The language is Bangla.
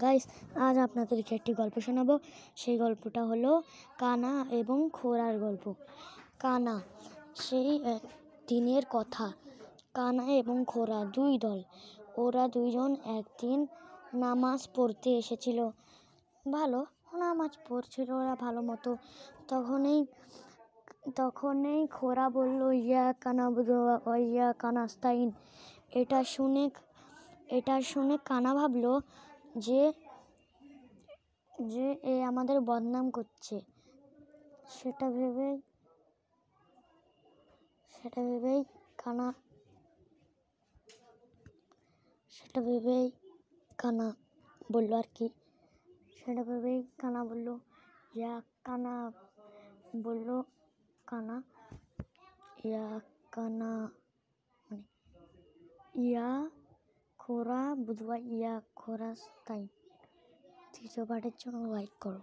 গাইস, আজ আপনাদেরকে একটি গল্প শোনাবো। সেই গল্পটা হলো কানা এবং খোরার গল্প। কানা। সেই দিনের কথা। কানা এবং খোরা দুই দল। ওরা দুইজন একদিন নামাজ পড়তে এসেছিল। ভালো নামাজ পড়ছিল ওরা ভালো মতো। তখনই খোরা বলল, ইয়া কানা ইয়া কানাস্তাইন। এটা শুনে কানা ভাবলো যে এ আমাদের বদনাম করছে। সেটা ভেবেই কানা বলল আর কি। সেটা ভেবেই কানা বলল, ইয়া কানা মানে ইয়া খোরা বুধবার ইয়া খোরাস্তাইন। তৃতীয় পার্টের জন্য লাইক করো।